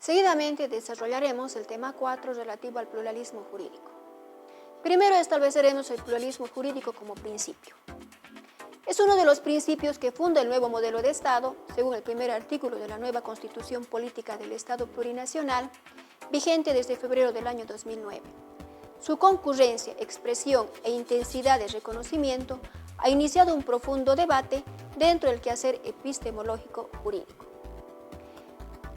Seguidamente desarrollaremos el tema 4 relativo al pluralismo jurídico. Primero estableceremos el pluralismo jurídico como principio. Es uno de los principios que funda el nuevo modelo de Estado, según el primer artículo de la nueva Constitución Política del Estado Plurinacional, vigente desde febrero del año 2009. Su concurrencia, expresión e intensidad de reconocimiento ha iniciado un profundo debate dentro del quehacer epistemológico jurídico.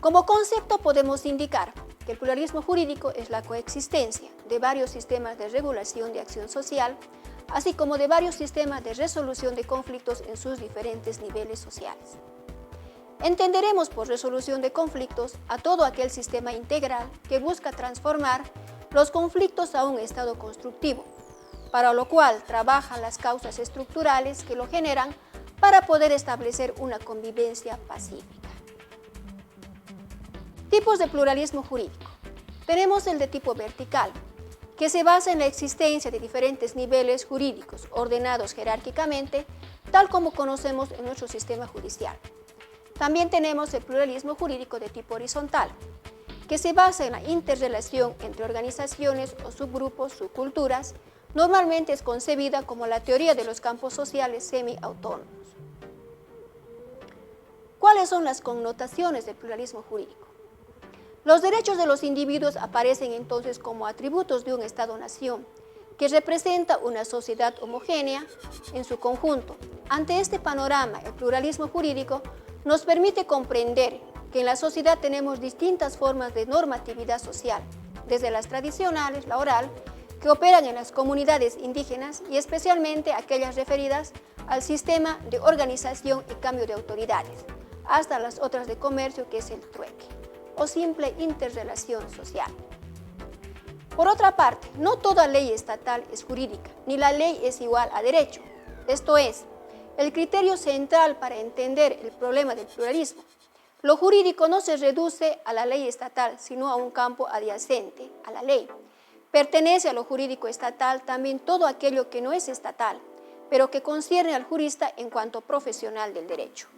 Como concepto podemos indicar que el pluralismo jurídico es la coexistencia de varios sistemas de regulación de acción social, así como de varios sistemas de resolución de conflictos en sus diferentes niveles sociales. Entenderemos por resolución de conflictos a todo aquel sistema integral que busca transformar los conflictos a un estado constructivo, para lo cual trabaja las causas estructurales que lo generan para poder establecer una convivencia pacífica. Tipos de pluralismo jurídico. Tenemos el de tipo vertical, que se basa en la existencia de diferentes niveles jurídicos ordenados jerárquicamente, tal como conocemos en nuestro sistema judicial. También tenemos el pluralismo jurídico de tipo horizontal, que se basa en la interrelación entre organizaciones o subgrupos, subculturas. Normalmente es concebida como la teoría de los campos sociales semiautónomos. ¿Cuáles son las connotaciones del pluralismo jurídico? Los derechos de los individuos aparecen entonces como atributos de un Estado-nación, que representa una sociedad homogénea en su conjunto. Ante este panorama, el pluralismo jurídico nos permite comprender que en la sociedad tenemos distintas formas de normatividad social, desde las tradicionales, la oral, que operan en las comunidades indígenas y especialmente aquellas referidas al sistema de organización y cambio de autoridades, hasta las otras de comercio, que es el trueque o simple interrelación social. Por otra parte, no toda ley estatal es jurídica, ni la ley es igual a derecho. Esto es, el criterio central para entender el problema del pluralismo. Lo jurídico no se reduce a la ley estatal, sino a un campo adyacente a la ley. Pertenece a lo jurídico estatal también todo aquello que no es estatal, pero que concierne al jurista en cuanto profesional del derecho.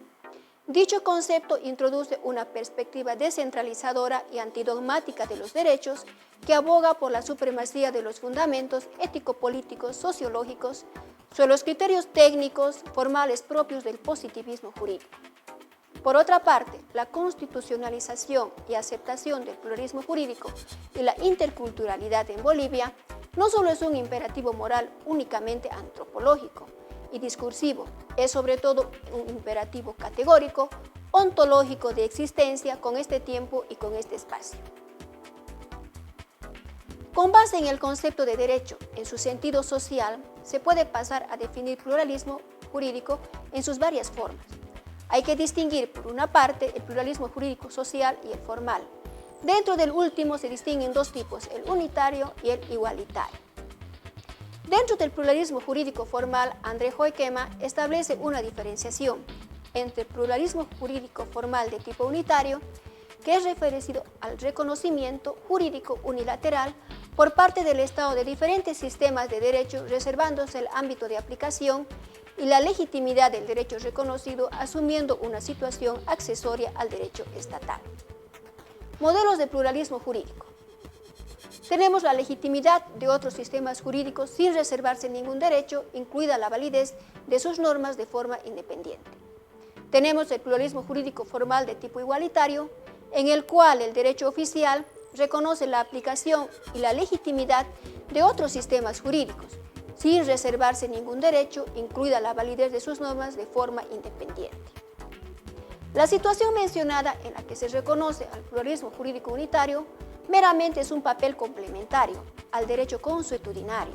Dicho concepto introduce una perspectiva descentralizadora y antidogmática de los derechos que aboga por la supremacía de los fundamentos ético-políticos, sociológicos, sobre los criterios técnicos, formales propios del positivismo jurídico. Por otra parte, la constitucionalización y aceptación del pluralismo jurídico y la interculturalidad en Bolivia no solo es un imperativo moral únicamente antropológico y discursivo, es sobre todo un imperativo categórico, ontológico de existencia con este tiempo y con este espacio. Con base en el concepto de derecho, en su sentido social, se puede pasar a definir pluralismo jurídico en sus varias formas. Hay que distinguir, por una parte, el pluralismo jurídico social y el formal. Dentro del último se distinguen dos tipos, el unitario y el igualitario. Dentro del pluralismo jurídico formal, André Hoekema establece una diferenciación entre el pluralismo jurídico formal de tipo unitario, que es referido al reconocimiento jurídico unilateral por parte del Estado de diferentes sistemas de derecho, reservándose el ámbito de aplicación y la legitimidad del derecho reconocido, asumiendo una situación accesoria al derecho estatal. Modelos de pluralismo jurídico. Tenemos la legitimidad de otros sistemas jurídicos sin reservarse ningún derecho, incluida la validez de sus normas de forma independiente. Tenemos el pluralismo jurídico formal de tipo igualitario, en el cual el derecho oficial reconoce la aplicación y la legitimidad de otros sistemas jurídicos, sin reservarse ningún derecho, incluida la validez de sus normas de forma independiente. La situación mencionada, en la que se reconoce al pluralismo jurídico unitario, meramente es un papel complementario al derecho consuetudinario.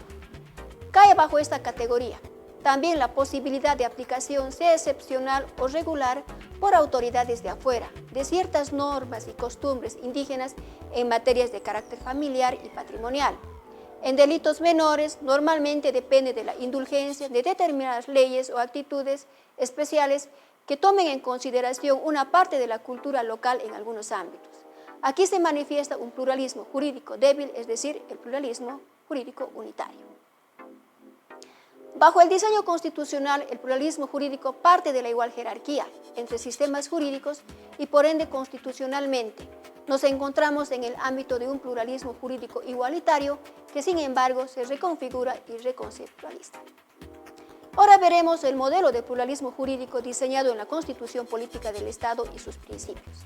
Cae bajo esta categoría también la posibilidad de aplicación, sea excepcional o regular, por autoridades de afuera, de ciertas normas y costumbres indígenas en materias de carácter familiar y patrimonial. En delitos menores, normalmente depende de la indulgencia de determinadas leyes o actitudes especiales que tomen en consideración una parte de la cultura local en algunos ámbitos. Aquí se manifiesta un pluralismo jurídico débil, es decir, el pluralismo jurídico unitario. Bajo el diseño constitucional, el pluralismo jurídico parte de la igual jerarquía entre sistemas jurídicos y por ende constitucionalmente nos encontramos en el ámbito de un pluralismo jurídico igualitario que, sin embargo, se reconfigura y reconceptualiza. Ahora veremos el modelo de pluralismo jurídico diseñado en la Constitución Política del Estado y sus principios.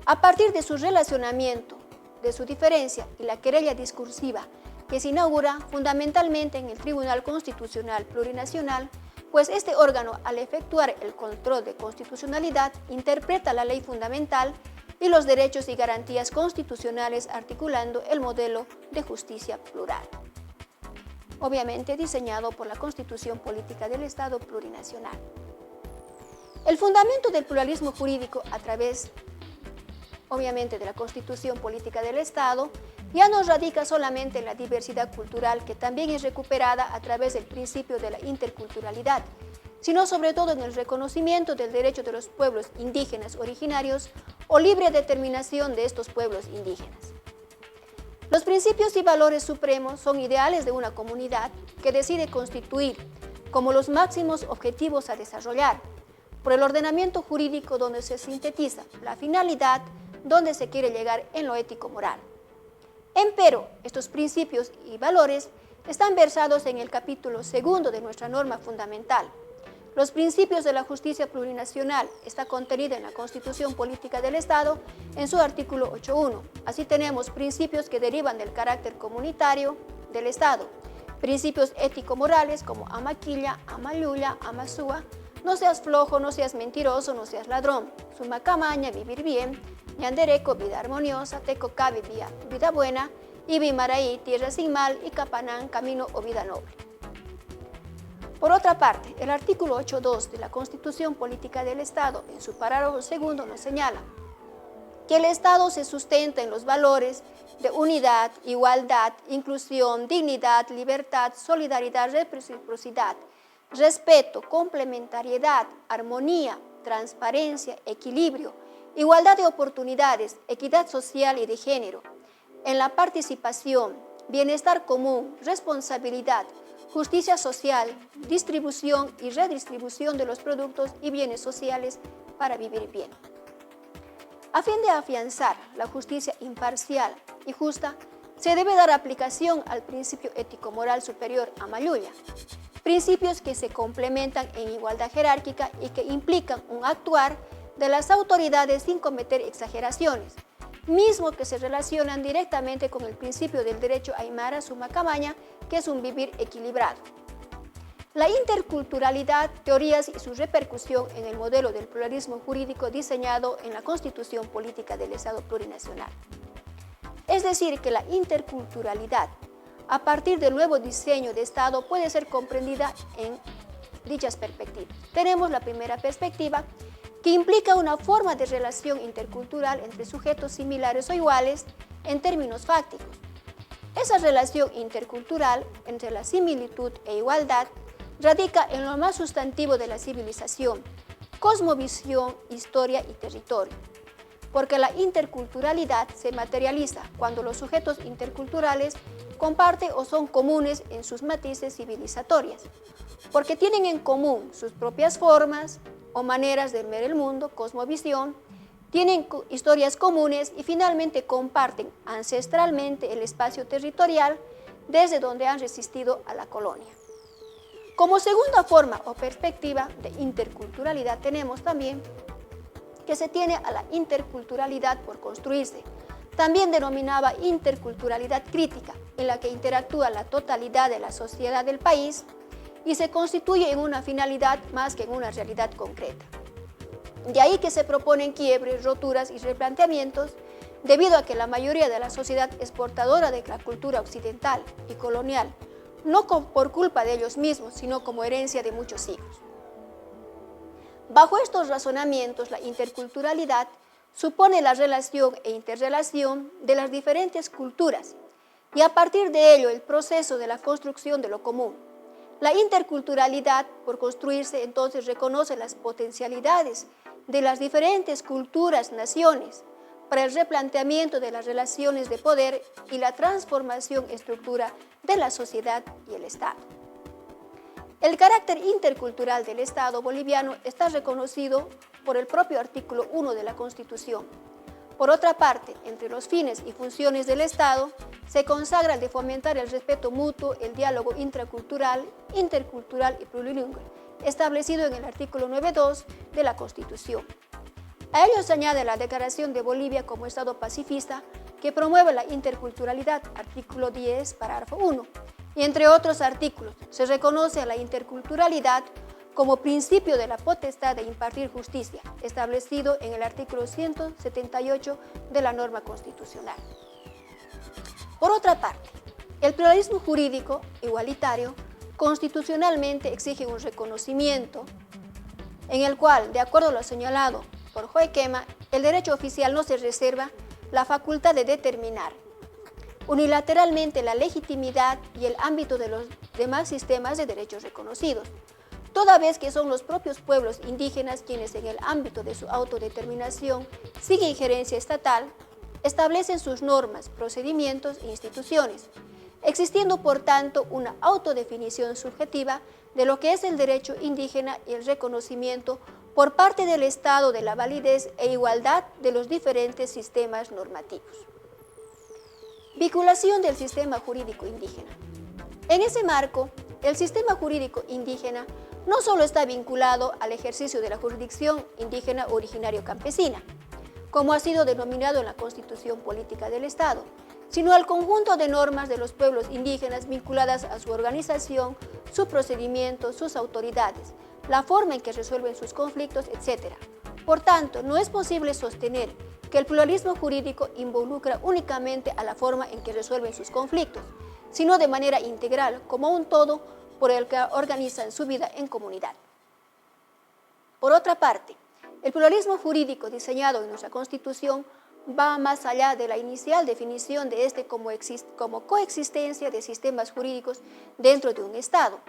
A partir de su relacionamiento, de su diferencia y la querella discursiva que se inaugura fundamentalmente en el Tribunal Constitucional Plurinacional, pues este órgano, al efectuar el control de constitucionalidad, interpreta la ley fundamental y los derechos y garantías constitucionales, articulando el modelo de justicia plural, obviamente diseñado por la Constitución Política del Estado Plurinacional. El fundamento del pluralismo jurídico a través, obviamente, de la Constitución Política del Estado ya no radica solamente en la diversidad cultural, que también es recuperada a través del principio de la interculturalidad, sino sobre todo en el reconocimiento del derecho de los pueblos indígenas originarios o libre determinación de estos pueblos indígenas. Los principios y valores supremos son ideales de una comunidad que decide constituir como los máximos objetivos a desarrollar, por el ordenamiento jurídico donde se sintetiza la finalidad donde se quiere llegar en lo ético-moral. Empero, estos principios y valores están versados en el capítulo 2 de nuestra norma fundamental. Los principios de la justicia plurinacional está contenida en la Constitución Política del Estado en su artículo 8.1. Así tenemos principios que derivan del carácter comunitario del Estado, principios ético-morales como amaquilla, amayuya, amasúa, no seas flojo, no seas mentiroso, no seas ladrón, sumacamaña, vivir bien, ñandereco, vida armoniosa, tecocabi, vida buena, y Bimaraí, tierra sin mal, y Capanán, camino o vida noble. Por otra parte, el artículo 8.2 de la Constitución Política del Estado, en su párrafo 2, nos señala que el Estado se sustenta en los valores de unidad, igualdad, inclusión, dignidad, libertad, solidaridad, reciprocidad, respeto, complementariedad, armonía, transparencia, equilibrio, igualdad de oportunidades, equidad social y de género, en la participación, bienestar común, responsabilidad, justicia social, distribución y redistribución de los productos y bienes sociales para vivir bien. A fin de afianzar la justicia imparcial y justa, se debe dar aplicación al principio ético-moral superior Amayuya, principios que se complementan en igualdad jerárquica y que implican un actuar de las autoridades sin cometer exageraciones, mismo que se relacionan directamente con el principio del derecho aymara sumacamaña, que es un vivir equilibrado. La interculturalidad, teorías y su repercusión en el modelo del pluralismo jurídico diseñado en la Constitución Política del Estado Plurinacional. Es decir, que la interculturalidad, a partir del nuevo diseño de Estado, puede ser comprendida en dichas perspectivas. Tenemos la primera perspectiva, que implica una forma de relación intercultural entre sujetos similares o iguales en términos fácticos. Esa relación intercultural entre la similitud e igualdad radica en lo más sustantivo de la civilización, cosmovisión, historia y territorio, porque la interculturalidad se materializa cuando los sujetos interculturales comparten o son comunes en sus matices civilizatorias, porque tienen en común sus propias formas o maneras de ver el mundo, cosmovisión, tienen historias comunes y finalmente comparten ancestralmente el espacio territorial desde donde han resistido a la colonia. Como segunda forma o perspectiva de interculturalidad tenemos también que se tiene a la interculturalidad por construirse, también denominada interculturalidad crítica, en la que interactúa la totalidad de la sociedad del país y se constituye en una finalidad más que en una realidad concreta. De ahí que se proponen quiebres, roturas y replanteamientos debido a que la mayoría de la sociedad es portadora de la cultura occidental y colonial, no por culpa de ellos mismos, sino como herencia de muchos siglos. Bajo estos razonamientos, la interculturalidad supone la relación e interrelación de las diferentes culturas y a partir de ello el proceso de la construcción de lo común. La interculturalidad, por construirse, entonces reconoce las potencialidades de las diferentes culturas, naciones, para el replanteamiento de las relaciones de poder y la transformación estructura de la sociedad y el Estado. El carácter intercultural del Estado boliviano está reconocido por el propio artículo 1 de la Constitución, Por otra parte, entre los fines y funciones del Estado, se consagra el de fomentar el respeto mutuo, el diálogo intracultural, intercultural y plurilingüe, establecido en el artículo 9.2 de la Constitución. A ello se añade la Declaración de Bolivia como Estado pacifista, que promueve la interculturalidad, artículo 10, parágrafo 1, y entre otros artículos se reconoce a la interculturalidad como principio de la potestad de impartir justicia, establecido en el artículo 178 de la norma constitucional. Por otra parte, el pluralismo jurídico igualitario constitucionalmente exige un reconocimiento en el cual, de acuerdo a lo señalado por Joequema, el derecho oficial no se reserva la facultad de determinar unilateralmente la legitimidad y el ámbito de los demás sistemas de derechos reconocidos, toda vez que son los propios pueblos indígenas quienes en el ámbito de su autodeterminación, sin injerencia estatal, establecen sus normas, procedimientos e instituciones, existiendo por tanto una autodefinición subjetiva de lo que es el derecho indígena y el reconocimiento por parte del Estado de la validez e igualdad de los diferentes sistemas normativos. Vinculación del sistema jurídico indígena. En ese marco, el sistema jurídico indígena no solo está vinculado al ejercicio de la jurisdicción indígena originario campesina, como ha sido denominado en la Constitución Política del Estado, sino al conjunto de normas de los pueblos indígenas vinculadas a su organización, su procedimiento, sus autoridades, la forma en que resuelven sus conflictos, etc. Por tanto, no es posible sostener que el pluralismo jurídico involucra únicamente a la forma en que resuelven sus conflictos, sino de manera integral, como un todo por el que organizan su vida en comunidad. Por otra parte, el pluralismo jurídico diseñado en nuestra Constitución va más allá de la inicial definición de este como coexistencia de sistemas jurídicos dentro de un Estado,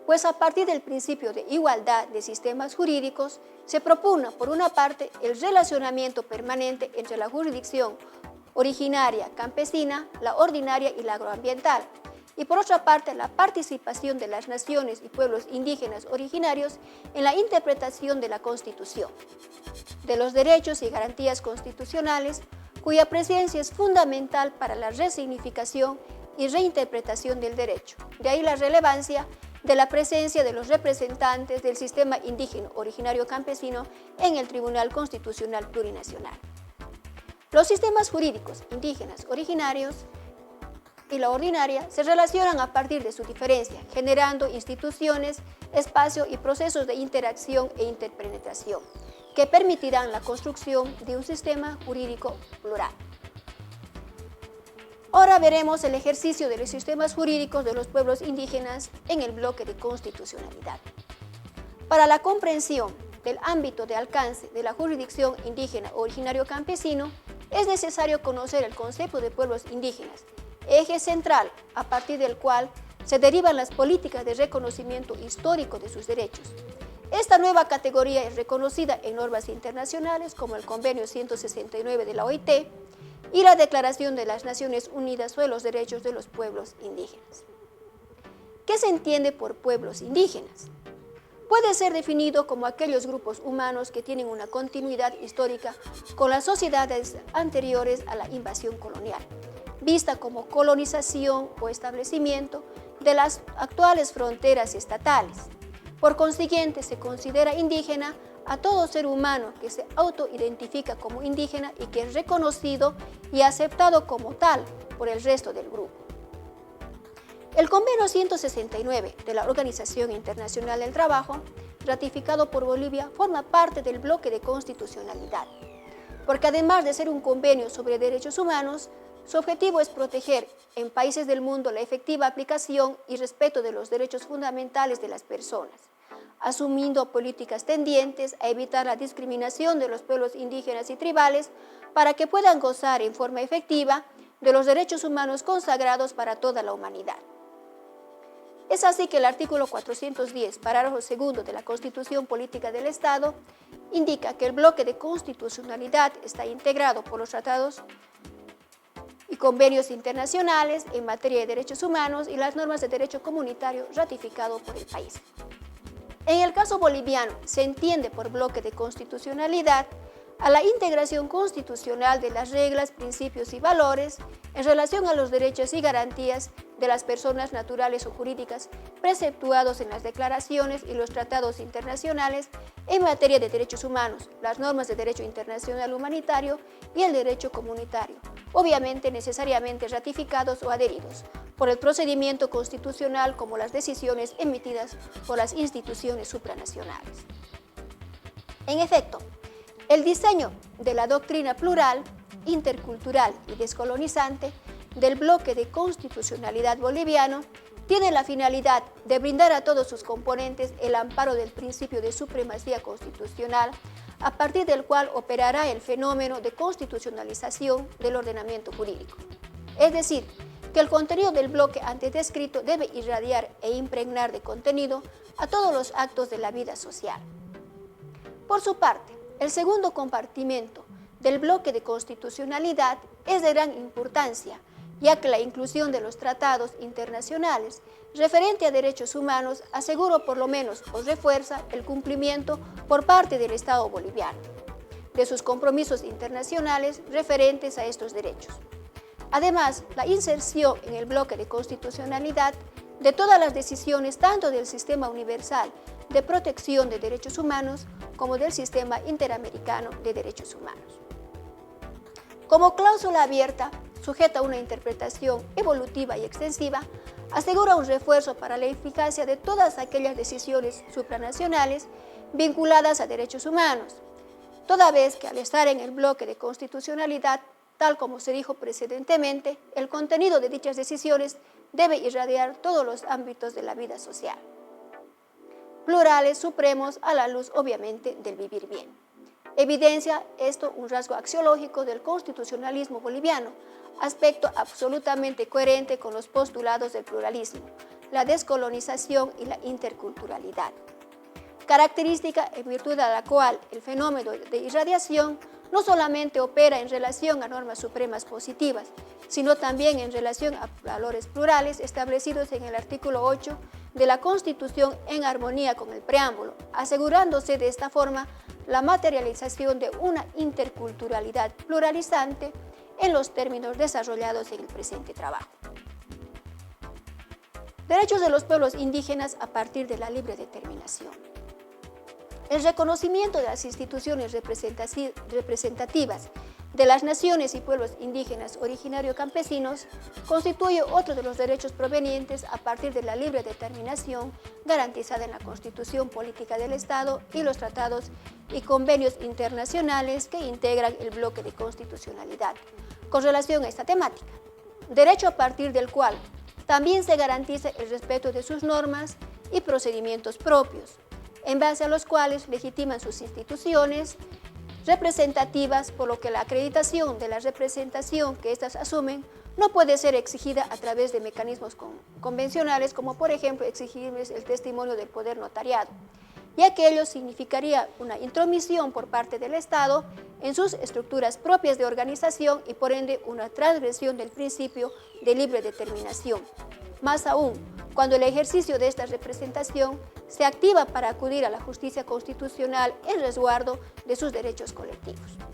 pues a partir del principio de igualdad de sistemas jurídicos se propugna, por una parte, el relacionamiento permanente entre la jurisdicción originaria campesina, la ordinaria y la agroambiental, y por otra parte la participación de las naciones y pueblos indígenas originarios en la interpretación de la Constitución, de los derechos y garantías constitucionales, cuya presencia es fundamental para la resignificación y reinterpretación del derecho. De ahí la relevancia de la presencia de los representantes del sistema indígena originario campesino en el Tribunal Constitucional Plurinacional. Los sistemas jurídicos indígenas originarios y la ordinaria se relacionan a partir de su diferencia, generando instituciones, espacio y procesos de interacción e interpenetración que permitirán la construcción de un sistema jurídico plural. Ahora veremos el ejercicio de los sistemas jurídicos de los pueblos indígenas en el bloque de constitucionalidad. Para la comprensión del ámbito de alcance de la jurisdicción indígena originario campesino, es necesario conocer el concepto de pueblos indígenas, eje central a partir del cual se derivan las políticas de reconocimiento histórico de sus derechos. Esta nueva categoría es reconocida en normas internacionales como el Convenio 169 de la OIT y la Declaración de las Naciones Unidas sobre los Derechos de los Pueblos Indígenas. ¿Qué se entiende por pueblos indígenas? Puede ser definido como aquellos grupos humanos que tienen una continuidad histórica con las sociedades anteriores a la invasión colonial, vista como colonización o establecimiento de las actuales fronteras estatales. Por consiguiente, se considera indígena a todo ser humano que se autoidentifica como indígena y que es reconocido y aceptado como tal por el resto del grupo. El Convenio 169 de la Organización Internacional del Trabajo, ratificado por Bolivia, forma parte del bloque de constitucionalidad, porque además de ser un convenio sobre derechos humanos, su objetivo es proteger en países del mundo la efectiva aplicación y respeto de los derechos fundamentales de las personas, asumiendo políticas tendientes a evitar la discriminación de los pueblos indígenas y tribales para que puedan gozar en forma efectiva de los derechos humanos consagrados para toda la humanidad. Es así que el artículo 410, parágrafo segundo de la Constitución Política del Estado, indica que el bloque de constitucionalidad está integrado por los tratados y convenios internacionales en materia de derechos humanos y las normas de derecho comunitario ratificado por el país. En el caso boliviano, se entiende por bloque de constitucionalidad a la integración constitucional de las reglas, principios y valores en relación a los derechos y garantías de las personas naturales o jurídicas preceptuados en las declaraciones y los tratados internacionales en materia de derechos humanos, las normas de derecho internacional humanitario y el derecho comunitario, obviamente necesariamente ratificados o adheridos por el procedimiento constitucional como las decisiones emitidas por las instituciones supranacionales. En efecto, el diseño de la doctrina plural, intercultural y descolonizante del bloque de constitucionalidad boliviano tiene la finalidad de brindar a todos sus componentes el amparo del principio de supremacía constitucional, a partir del cual operará el fenómeno de constitucionalización del ordenamiento jurídico. Es decir, que el contenido del bloque antes descrito debe irradiar e impregnar de contenido a todos los actos de la vida social. Por su parte, el segundo compartimento del bloque de constitucionalidad es de gran importancia, ya que la inclusión de los tratados internacionales referente a derechos humanos asegura por lo menos o refuerza el cumplimiento por parte del Estado boliviano de sus compromisos internacionales referentes a estos derechos. Además, la inserción en el bloque de constitucionalidad de todas las decisiones tanto del Sistema Universal de Protección de Derechos Humanos como del Sistema Interamericano de Derechos Humanos. Como cláusula abierta, sujeta a una interpretación evolutiva y extensiva, asegura un refuerzo para la eficacia de todas aquellas decisiones supranacionales vinculadas a derechos humanos, toda vez que al estar en el bloque de constitucionalidad, tal como se dijo precedentemente, el contenido de dichas decisiones debe irradiar todos los ámbitos de la vida social, plurales, supremos, a la luz obviamente del vivir bien. Evidencia esto un rasgo axiológico del constitucionalismo boliviano, aspecto absolutamente coherente con los postulados del pluralismo, la descolonización y la interculturalidad. Característica en virtud de la cual el fenómeno de irradiación no solamente opera en relación a normas supremas positivas, sino también en relación a valores plurales establecidos en el artículo 8 de la Constitución en armonía con el preámbulo, asegurándose de esta forma la materialización de una interculturalidad pluralizante en los términos desarrollados en el presente trabajo. Derechos de los pueblos indígenas a partir de la libre determinación. El reconocimiento de las instituciones representativas de las naciones y pueblos indígenas originarios campesinos constituye otro de los derechos provenientes a partir de la libre determinación garantizada en la Constitución Política del Estado y los tratados y convenios internacionales que integran el bloque de constitucionalidad. Con relación a esta temática, derecho a partir del cual también se garantiza el respeto de sus normas y procedimientos propios, en base a los cuales legitiman sus instituciones representativas, por lo que la acreditación de la representación que éstas asumen no puede ser exigida a través de mecanismos convencionales, como por ejemplo exigirles el testimonio del poder notariado, ya que ello significaría una intromisión por parte del Estado en sus estructuras propias de organización y por ende una transgresión del principio de libre determinación. Más aún, cuando el ejercicio de esta representación se activa para acudir a la justicia constitucional en resguardo de sus derechos colectivos.